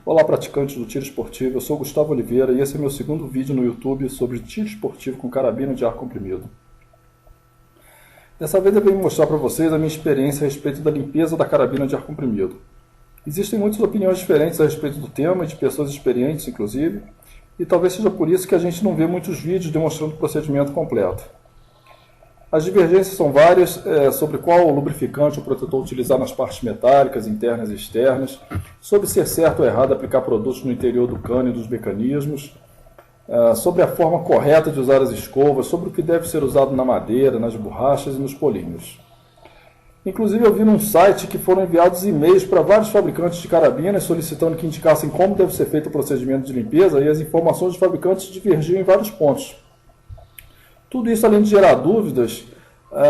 Olá, praticantes do tiro esportivo, eu sou Gustavo Oliveira e esse é meu segundo vídeo no YouTube sobre tiro esportivo com carabina de ar comprimido. Dessa vez eu venho mostrar para vocês a minha experiência a respeito da limpeza da carabina de ar comprimido. Existem muitas opiniões diferentes a respeito do tema, de pessoas experientes inclusive, e talvez seja por isso que a gente não vê muitos vídeos demonstrando o procedimento completo. As divergências são várias sobre qual lubrificante ou protetor utilizar nas partes metálicas, internas e externas, sobre se é certo ou errado aplicar produtos no interior do cano e dos mecanismos, sobre a forma correta de usar as escovas, sobre o que deve ser usado na madeira, nas borrachas e nos polinhos. Inclusive eu vi num site que foram enviados e-mails para vários fabricantes de carabinas solicitando que indicassem como deve ser feito o procedimento de limpeza e as informações dos fabricantes divergiam em vários pontos. Tudo isso, além de gerar dúvidas,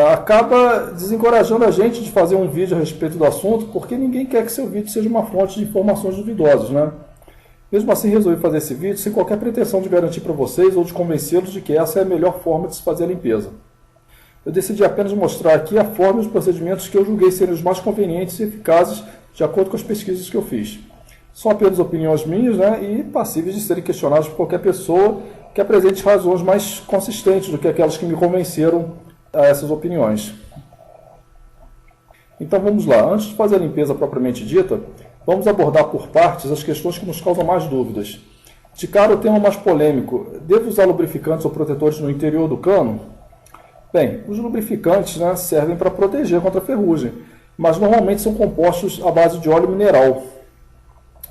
acaba desencorajando a gente de fazer um vídeo a respeito do assunto, porque ninguém quer que seu vídeo seja uma fonte de informações duvidosas, né? Mesmo assim, resolvi fazer esse vídeo sem qualquer pretensão de garantir para vocês ou de convencê-los de que essa é a melhor forma de se fazer a limpeza. Eu decidi apenas mostrar aqui a forma e os procedimentos que eu julguei serem os mais convenientes e eficazes de acordo com as pesquisas que eu fiz. São apenas opiniões minhas, né, e passíveis de serem questionadas por qualquer pessoa que apresente razões mais consistentes do que aquelas que me convenceram a essas opiniões. Então vamos lá, antes de fazer a limpeza propriamente dita, vamos abordar por partes as questões que nos causam mais dúvidas. De cara, o tema mais polêmico: devo usar lubrificantes ou protetores no interior do cano? Bem, os lubrificantes, né, servem para proteger contra a ferrugem, mas normalmente são compostos à base de óleo mineral.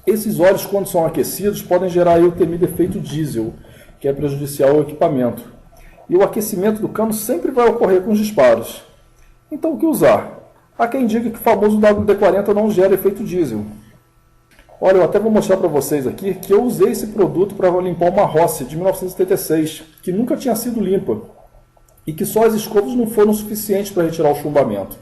Esses óleos, quando são aquecidos, podem gerar o temido efeito diesel, que é prejudicial ao equipamento. E o aquecimento do cano sempre vai ocorrer com os disparos. Então o que usar? Há quem diga que o famoso WD-40 não gera efeito diesel. Olha, eu até vou mostrar para vocês aqui que eu usei esse produto para limpar uma Rossi de 1976, que nunca tinha sido limpa, e que só as escovas não foram suficientes para retirar o chumbamento.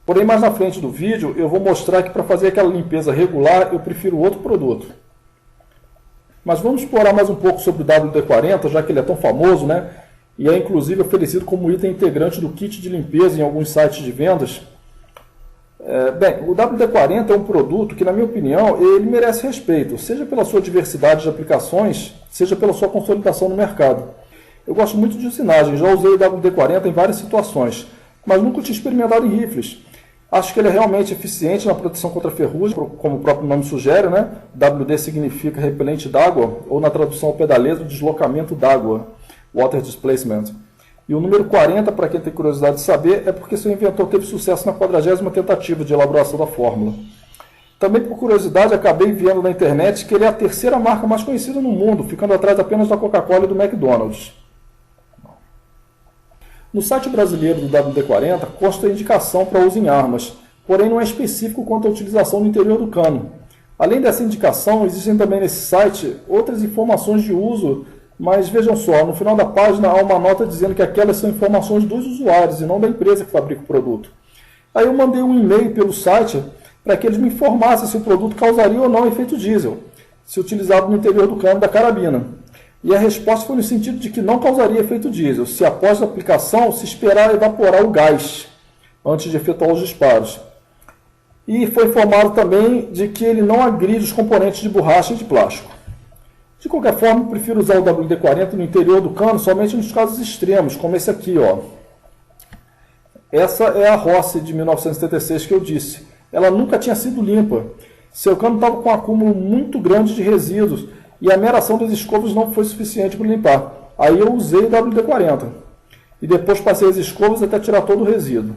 Porém, mais na frente do vídeo, eu vou mostrar que para fazer aquela limpeza regular, eu prefiro outro produto. Mas vamos explorar mais um pouco sobre o WD-40, já que ele é tão famoso, né? E é inclusive oferecido como item integrante do kit de limpeza em alguns sites de vendas. Bem, o WD-40 é um produto que, na minha opinião, ele merece respeito, seja pela sua diversidade de aplicações, seja pela sua consolidação no mercado. Eu gosto muito de usinagem, já usei o WD-40 em várias situações, mas nunca tinha experimentado em rifles. Acho que ele é realmente eficiente na proteção contra ferrugem, como o próprio nome sugere, né? WD significa repelente d'água, ou na tradução ao pé da letra, deslocamento d'água, water displacement. E o número 40, para quem tem curiosidade de saber, é porque seu inventor teve sucesso na 40ª tentativa de elaboração da fórmula. Também por curiosidade, acabei vendo na internet que ele é a terceira marca mais conhecida no mundo, ficando atrás apenas da Coca-Cola e do McDonald's. No site brasileiro do WD-40 consta a indicação para uso em armas, porém não é específico quanto à utilização no interior do cano. Além dessa indicação, existem também nesse site outras informações de uso, mas vejam só, no final da página há uma nota dizendo que aquelas são informações dos usuários e não da empresa que fabrica o produto. Aí eu mandei um e-mail pelo site para que eles me informassem se o produto causaria ou não efeito diesel, se utilizado no interior do cano da carabina. E a resposta foi no sentido de que não causaria efeito diesel, se após a aplicação se esperar evaporar o gás antes de efetuar os disparos. E foi informado também de que ele não agride os componentes de borracha e de plástico. De qualquer forma, eu prefiro usar o WD-40 no interior do cano somente nos casos extremos, como esse aqui, ó. Essa é a Rossi de 1976 que eu disse. Ela nunca tinha sido limpa. Seu cano estava com um acúmulo muito grande de resíduos, e a mera ação das escovas não foi suficiente para limpar. Aí eu usei o WD-40. E depois passei as escovas até tirar todo o resíduo.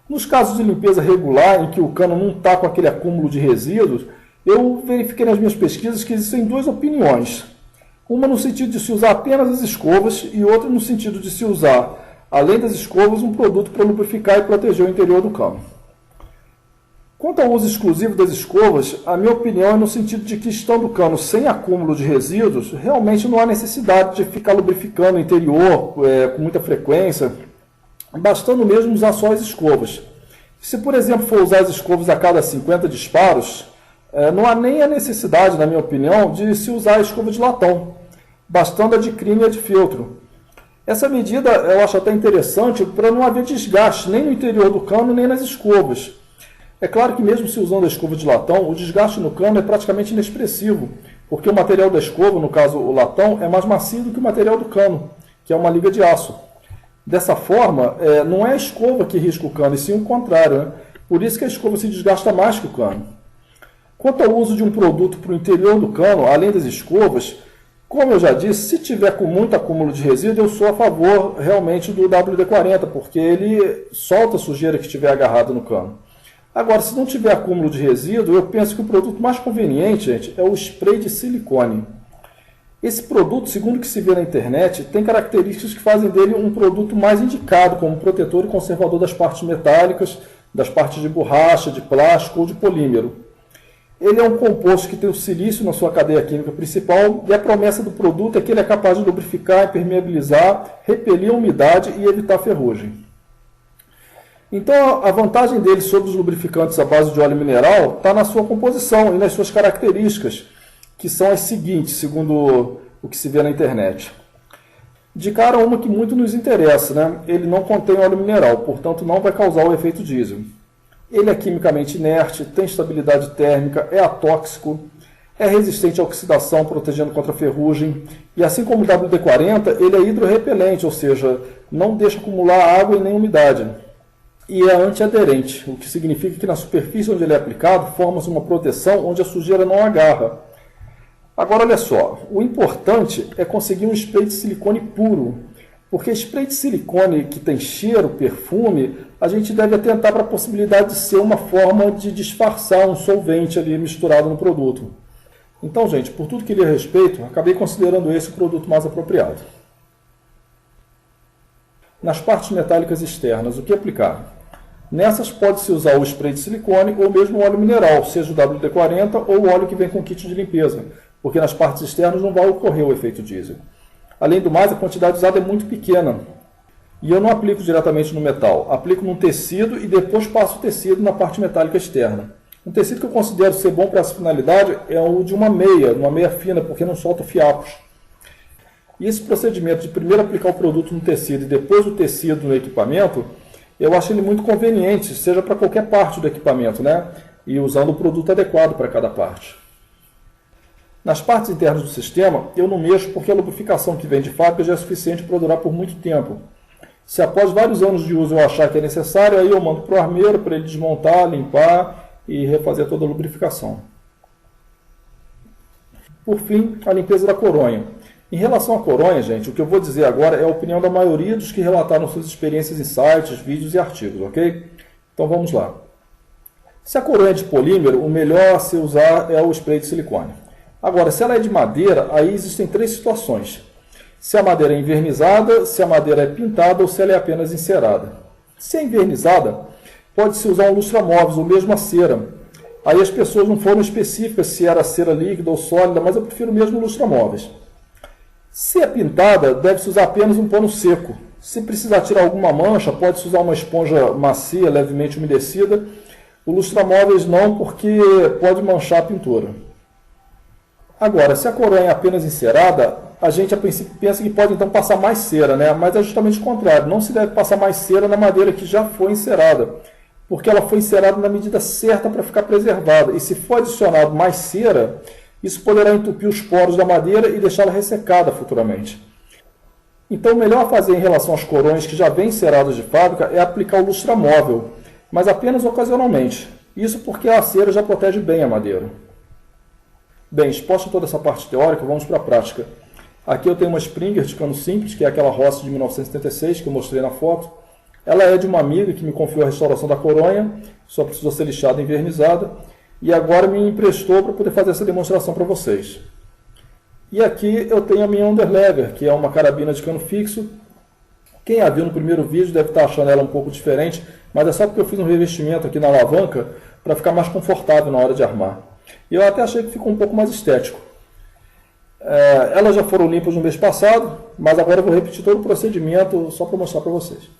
Nos casos de limpeza regular, em que o cano não está com aquele acúmulo de resíduos, eu verifiquei nas minhas pesquisas que existem duas opiniões. Uma no sentido de se usar apenas as escovas e outra no sentido de se usar, além das escovas, um produto para lubrificar e proteger o interior do cano. Quanto ao uso exclusivo das escovas, a minha opinião é no sentido de que, estando o cano sem acúmulo de resíduos, realmente não há necessidade de ficar lubrificando o interior com muita frequência, bastando mesmo usar só as escovas. Se, por exemplo, for usar as escovas a cada 50 disparos, não há nem a necessidade, na minha opinião, de se usar a escova de latão, bastando a de crina e a de feltro. Essa medida eu acho até interessante para não haver desgaste nem no interior do cano nem nas escovas. É claro que mesmo se usando a escova de latão, o desgaste no cano é praticamente inexpressivo, porque o material da escova, no caso o latão, é mais macio do que o material do cano, que é uma liga de aço. Dessa forma, não é a escova que risca o cano, e sim o contrário, né? Por isso que a escova se desgasta mais que o cano. Quanto ao uso de um produto para o interior do cano, além das escovas, como eu já disse, se tiver com muito acúmulo de resíduo, eu sou a favor realmente do WD-40, porque ele solta a sujeira que estiver agarrada no cano. Agora, se não tiver acúmulo de resíduo, eu penso que o produto mais conveniente, gente, é o spray de silicone. Esse produto, segundo o que se vê na internet, tem características que fazem dele um produto mais indicado como protetor e conservador das partes metálicas, das partes de borracha, de plástico ou de polímero. Ele é um composto que tem o silício na sua cadeia química principal e a promessa do produto é que ele é capaz de lubrificar, impermeabilizar, repelir a umidade e evitar ferrugem. Então, a vantagem dele sobre os lubrificantes à base de óleo mineral está na sua composição e nas suas características, que são as seguintes, segundo o que se vê na internet. De cara, uma que muito nos interessa, né? Ele não contém óleo mineral, portanto não vai causar o efeito diesel. Ele é quimicamente inerte, tem estabilidade térmica, é atóxico, é resistente à oxidação, protegendo contra ferrugem, e assim como o WD-40, ele é hidrorrepelente, ou seja, não deixa acumular água e nem umidade. E é antiaderente, o que significa que na superfície onde ele é aplicado, forma-se uma proteção onde a sujeira não agarra. Agora, olha só, o importante é conseguir um spray de silicone puro, porque spray de silicone que tem cheiro, perfume, a gente deve atentar para a possibilidade de ser uma forma de disfarçar um solvente ali misturado no produto. Então, gente, por tudo que lhe respeito, acabei considerando esse o produto mais apropriado. Nas partes metálicas externas, o que aplicar? Nessas pode-se usar o spray de silicone ou mesmo o óleo mineral, seja o WD-40 ou o óleo que vem com kit de limpeza, porque nas partes externas não vai ocorrer o efeito diesel. Além do mais, a quantidade usada é muito pequena. E eu não aplico diretamente no metal, aplico num tecido e depois passo o tecido na parte metálica externa. Um tecido que eu considero ser bom para essa finalidade é o de uma meia fina, porque não solta fiapos. E esse procedimento de primeiro aplicar o produto no tecido e depois o tecido no equipamento, eu acho ele muito conveniente, seja para qualquer parte do equipamento, né? E usando o produto adequado para cada parte. Nas partes internas do sistema, eu não mexo porque a lubrificação que vem de fábrica já é suficiente para durar por muito tempo. Se após vários anos de uso eu achar que é necessário, aí eu mando para o armeiro para ele desmontar, limpar e refazer toda a lubrificação. Por fim, a limpeza da coronha. Em relação à coronha, gente, o que eu vou dizer agora é a opinião da maioria dos que relataram suas experiências em sites, vídeos e artigos, ok? Então vamos lá. Se a coronha é de polímero, o melhor a se usar é o spray de silicone. Agora, se ela é de madeira, aí existem três situações. Se a madeira é envernizada, se a madeira é pintada ou se ela é apenas encerada. Se é envernizada, pode-se usar um lustramóveis ou mesmo a cera. Aí as pessoas não foram específicas se era cera líquida ou sólida, mas eu prefiro mesmo o lustramóveis. Se é pintada, deve-se usar apenas um pano seco. Se precisar tirar alguma mancha, pode-se usar uma esponja macia, levemente umedecida. O lustramóveis não, porque pode manchar a pintura. Agora, se a coronha é apenas encerada, a gente a princípio pensa que pode então passar mais cera, né? Mas é justamente o contrário. Não se deve passar mais cera na madeira que já foi encerada, porque ela foi encerada na medida certa para ficar preservada. E se for adicionado mais cera, isso poderá entupir os poros da madeira e deixá-la ressecada futuramente. Então, o melhor a fazer em relação às coronhas que já vêm enceradas de fábrica é aplicar o lustramóvel, mas apenas ocasionalmente. Isso porque a cera já protege bem a madeira. Bem, exposta toda essa parte teórica, vamos para a prática. Aqui eu tenho uma Springer de cano simples, que é aquela Ross de 1976 que eu mostrei na foto. Ela é de uma amiga que me confiou a restauração da coronha, só precisou ser lixada e envernizada, e agora me emprestou para poder fazer essa demonstração para vocês. E aqui eu tenho a minha Underlever, que é uma carabina de cano fixo. Quem a viu no primeiro vídeo deve estar achando ela um pouco diferente, mas é só porque eu fiz um revestimento aqui na alavanca para ficar mais confortável na hora de armar. E eu até achei que ficou um pouco mais estético. Elas já foram limpas no mês passado, mas agora eu vou repetir todo o procedimento só para mostrar para vocês.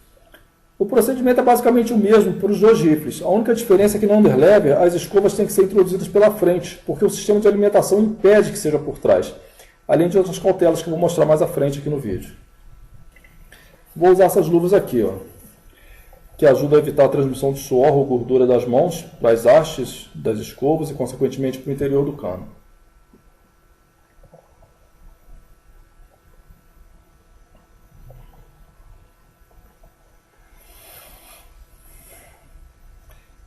O procedimento é basicamente o mesmo para os dois rifles. A única diferença é que na Underlever as escovas têm que ser introduzidas pela frente, porque o sistema de alimentação impede que seja por trás, além de outras cautelas que eu vou mostrar mais à frente aqui no vídeo. Vou usar essas luvas aqui, ó, que ajudam a evitar a transmissão de suor ou gordura das mãos para as hastes das escovas e, consequentemente, para o interior do cano.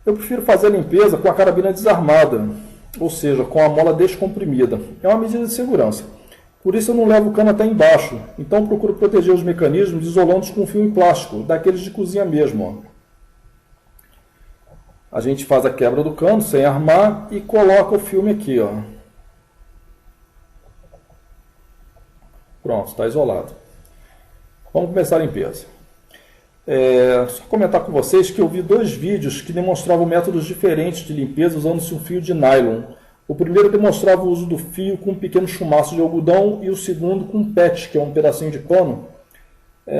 Eu prefiro fazer a limpeza com a carabina desarmada, ou seja, com a mola descomprimida. É uma medida de segurança. Por isso eu não levo o cano até embaixo, então procuro proteger os mecanismos isolando-os com filme plástico, daqueles de cozinha mesmo. Ó. A gente faz a quebra do cano sem armar e coloca o filme aqui. Ó. Pronto, está isolado. Vamos começar a limpeza. Só comentar com vocês que eu vi 2 vídeos que demonstravam métodos diferentes de limpeza usando-se um fio de nylon. O primeiro demonstrava o uso do fio com um pequeno chumaço de algodão e o segundo com um PET, que é um pedacinho de pano.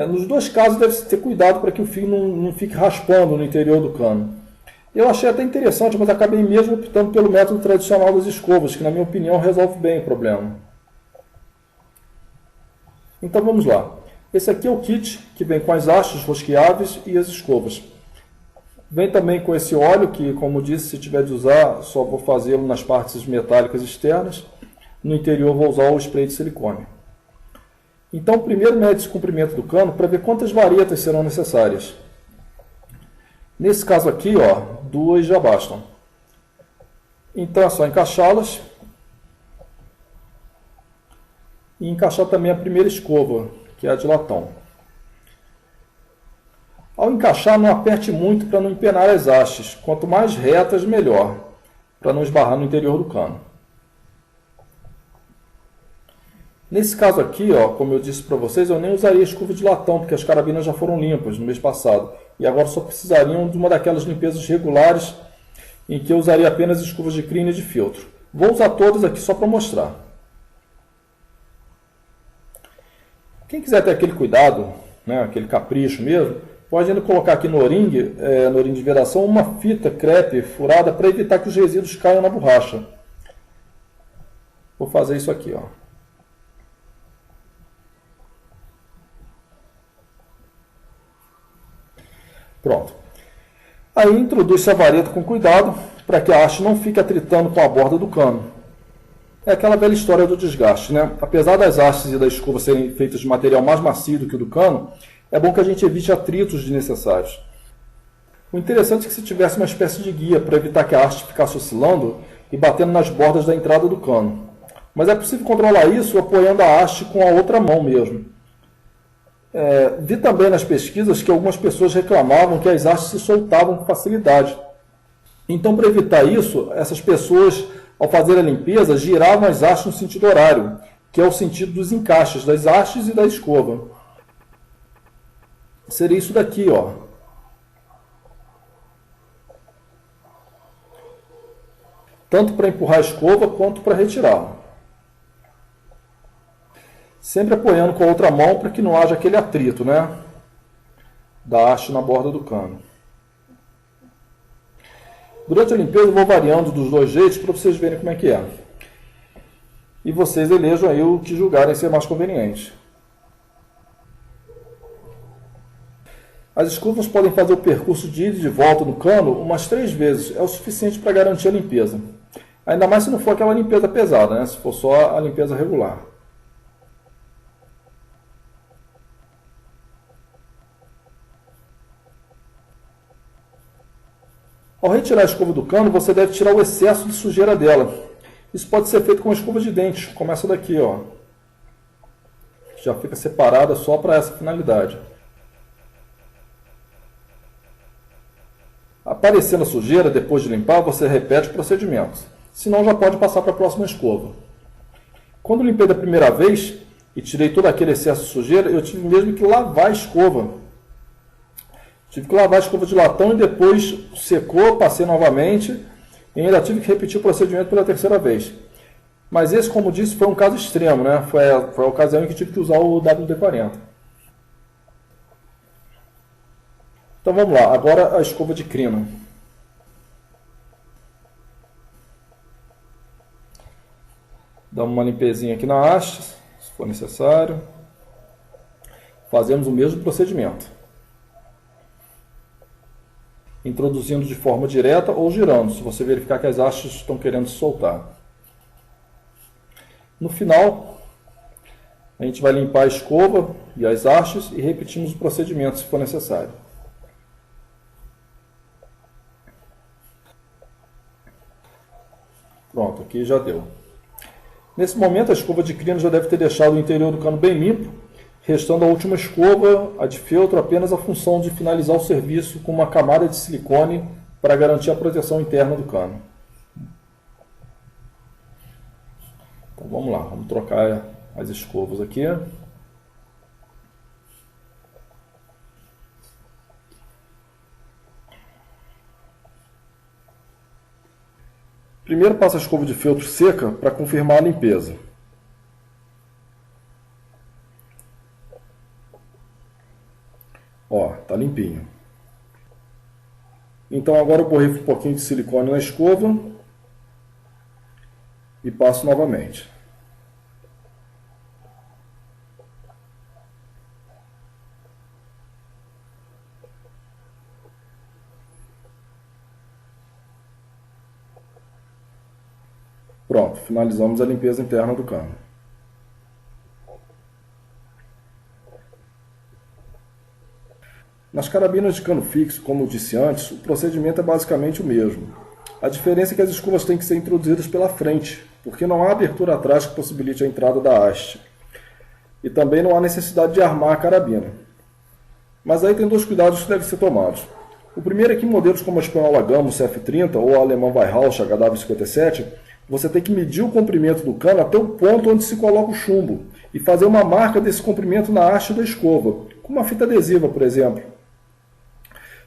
Nos 2 casos deve-se ter cuidado para que o fio não fique raspando no interior do cano. Eu achei até interessante, mas acabei mesmo optando pelo método tradicional das escovas, que na minha opinião resolve bem o problema. Então vamos lá. Esse aqui é o kit que vem com as hastes rosqueáveis e as escovas. Vem também com esse óleo que, como disse, se tiver de usar, só vou fazê-lo nas partes metálicas externas. No interior vou usar o spray de silicone. Então primeiro mede o comprimento do cano para ver quantas varetas serão necessárias. Nesse caso aqui, ó, 2 já bastam. Então é só encaixá-las e encaixar também a primeira escova, que é a de latão. Ao encaixar, não aperte muito para não empenar as hastes. Quanto mais retas, melhor, para não esbarrar no interior do cano. Nesse caso aqui, ó, como eu disse para vocês, eu nem usaria escova de latão, porque as carabinas já foram limpas no mês passado. E agora só precisariam de uma daquelas limpezas regulares, em que eu usaria apenas escovas de crina e de filtro. Vou usar todas aqui só para mostrar. Quem quiser ter aquele cuidado, né, aquele capricho mesmo, pode ainda colocar aqui no O-ring, no O-ring de vedação, uma fita crepe furada para evitar que os resíduos caiam na borracha. Vou fazer isso aqui, ó. Pronto. Aí introduz a vareta com cuidado para que a haste não fique atritando com a borda do cano. É aquela velha história do desgaste, né? Apesar das hastes e da escova serem feitas de material mais macio do que o do cano, é bom que a gente evite atritos desnecessários. O interessante é que se tivesse uma espécie de guia para evitar que a haste ficasse oscilando e batendo nas bordas da entrada do cano. Mas é possível controlar isso apoiando a haste com a outra mão mesmo. Vi também nas pesquisas que algumas pessoas reclamavam que as hastes se soltavam com facilidade. Então, para evitar isso, essas pessoas, ao fazer a limpeza, giravam as hastes no sentido horário, que é o sentido dos encaixes das hastes e da escova. Seria isso daqui, ó. Tanto para empurrar a escova quanto para retirá-la. Sempre apoiando com a outra mão para que não haja aquele atrito, né? Da haste na borda do cano. Durante a limpeza eu vou variando dos 2 jeitos para vocês verem como é que é. E vocês elejam aí o que julgarem ser mais conveniente. As escovas podem fazer o percurso de ida e de volta no cano umas 3 vezes. É o suficiente para garantir a limpeza. Ainda mais se não for aquela limpeza pesada, né? Se for só a limpeza regular. Ao retirar a escova do cano, você deve tirar o excesso de sujeira dela. Isso pode ser feito com uma escova de dente, como essa daqui, ó. Já fica separada só para essa finalidade. Aparecendo a sujeira, depois de limpar, você repete o procedimento. Senão já pode passar para a próxima escova. Quando limpei da primeira vez e tirei todo aquele excesso de sujeira, eu tive mesmo que lavar a escova. Tive que lavar a escova de latão e depois secou, passei novamente e ainda tive que repetir o procedimento pela 3ª vez. Mas esse, como disse, foi um caso extremo, né? Foi a ocasião em que tive que usar o WD-40. Então vamos lá, agora a escova de crina. Dá uma limpezinha aqui na haste, se for necessário. Fazemos o mesmo procedimento, introduzindo de forma direta ou girando, se você verificar que as hastes estão querendo se soltar. No final, a gente vai limpar a escova e as hastes e repetimos o procedimento se for necessário. Pronto, aqui já deu. Nesse momento, a escova de crino já deve ter deixado o interior do cano bem limpo, restando a última escova, a de feltro, apenas a função de finalizar o serviço com uma camada de silicone para garantir a proteção interna do cano. Então vamos lá, vamos trocar as escovas aqui. Primeiro passo a escova de feltro seca para confirmar a limpeza. Ó, tá limpinho. Então agora eu borrifo um pouquinho de silicone na escova e passo novamente. Pronto, finalizamos a limpeza interna do cano. Nas carabinas de cano fixo, como eu disse antes, o procedimento é basicamente o mesmo. A diferença é que as escovas têm que ser introduzidas pela frente, porque não há abertura atrás que possibilite a entrada da haste. E também não há necessidade de armar a carabina. Mas aí tem dois cuidados que devem ser tomados. O primeiro é que em modelos como a espanhola Gamo CF30 ou a alemã Weihrauch HW57, você tem que medir o comprimento do cano até o ponto onde se coloca o chumbo e fazer uma marca desse comprimento na haste da escova, com uma fita adesiva, por exemplo,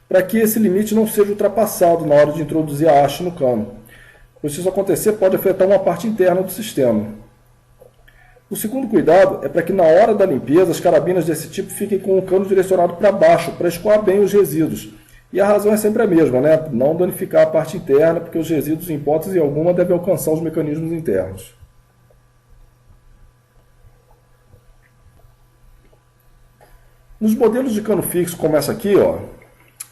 para que esse limite não seja ultrapassado na hora de introduzir a haste no cano. Pois se isso acontecer, pode afetar uma parte interna do sistema. O segundo cuidado é para que na hora da limpeza as carabinas desse tipo fiquem com o cano direcionado para baixo, para escoar bem os resíduos. E a razão é sempre a mesma, né? Não danificar a parte interna, porque os resíduos, em hipótese alguma, devem alcançar os mecanismos internos. Nos modelos de cano fixo, como essa aqui, ó,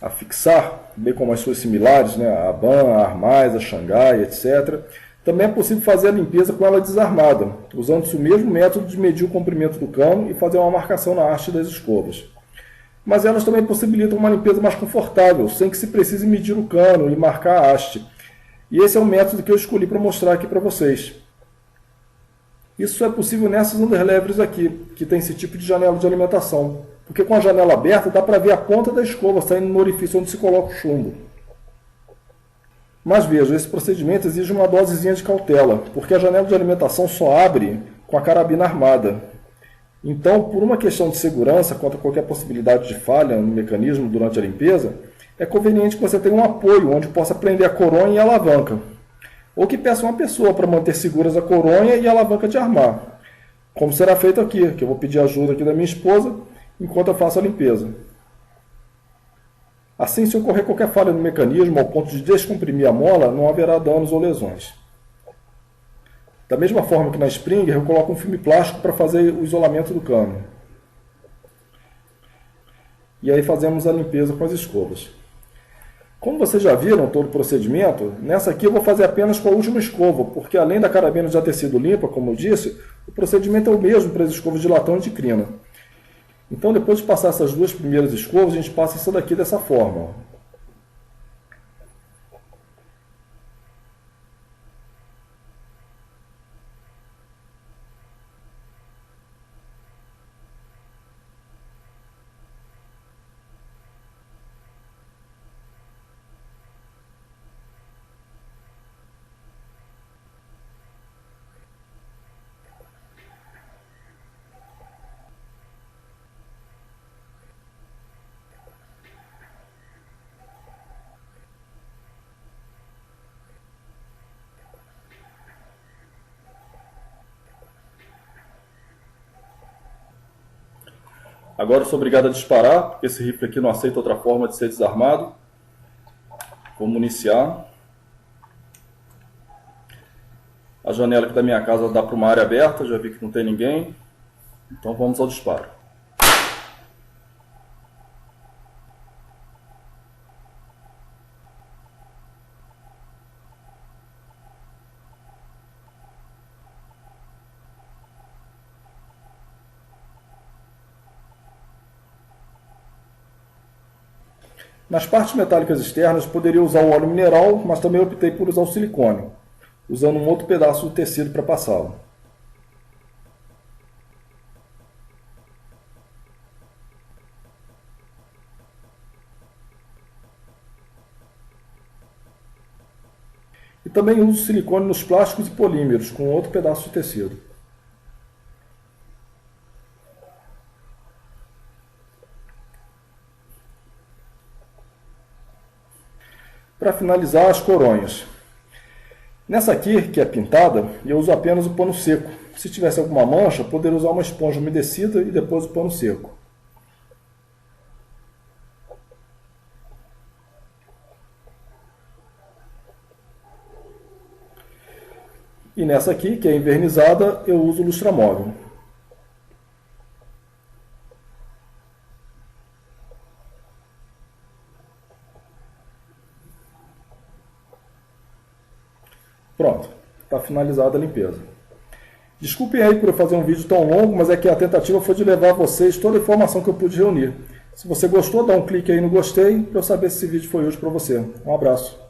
a Fixar, bem como as suas similares, né, a Ban, a Armais, a Xangai, etc., também é possível fazer a limpeza com ela desarmada, usando-se o mesmo método de medir o comprimento do cano e fazer uma marcação na haste das escovas. Mas elas também possibilitam uma limpeza mais confortável, sem que se precise medir o cano e marcar a haste. E esse é o método que eu escolhi para mostrar aqui para vocês. Isso é possível nessas underlevers aqui, que tem esse tipo de janela de alimentação. Porque com a janela aberta dá para ver a ponta da escova saindo no orifício onde se coloca o chumbo. Mas veja, esse procedimento exige uma dosezinha de cautela, porque a janela de alimentação só abre com a carabina armada. Então, por uma questão de segurança quanto a qualquer possibilidade de falha no mecanismo durante a limpeza, é conveniente que você tenha um apoio onde possa prender a coronha e a alavanca. Ou que peça uma pessoa para manter seguras a coronha e a alavanca de armar. Como será feito aqui, que eu vou pedir ajuda aqui da minha esposa enquanto eu faço a limpeza. Assim, se ocorrer qualquer falha no mecanismo ao ponto de descomprimir a mola, não haverá danos ou lesões. Da mesma forma que na Springer, eu coloco um filme plástico para fazer o isolamento do cano. E aí fazemos a limpeza com as escovas. Como vocês já viram todo o procedimento, nessa aqui eu vou fazer apenas com a última escova, porque além da carabina já ter sido limpa, como eu disse, o procedimento é o mesmo para as escovas de latão e de crina. Então, depois de passar essas duas primeiras escovas, a gente passa essa daqui dessa forma, ó. Agora eu sou obrigado a disparar, porque esse rifle aqui não aceita outra forma de ser desarmado. Vou municiar. A janela aqui da minha casa dá para uma área aberta, já vi que não tem ninguém. Então vamos ao disparo. Nas partes metálicas externas, poderia usar o óleo mineral, mas também optei por usar o silicone, usando um outro pedaço de tecido para passá-lo. E também uso silicone nos plásticos e polímeros, com outro pedaço de tecido. Para finalizar, as coronhas. Nessa aqui, que é pintada, eu uso apenas o pano seco. Se tivesse alguma mancha, poderia usar uma esponja umedecida e depois o pano seco. E nessa aqui, que é envernizada, eu uso lustramóvel. Pronto, está finalizada a limpeza. Desculpem aí por eu fazer um vídeo tão longo, mas é que a tentativa foi de levar a vocês toda a informação que eu pude reunir. Se você gostou, dá um clique aí no gostei para eu saber se esse vídeo foi útil para você. Um abraço.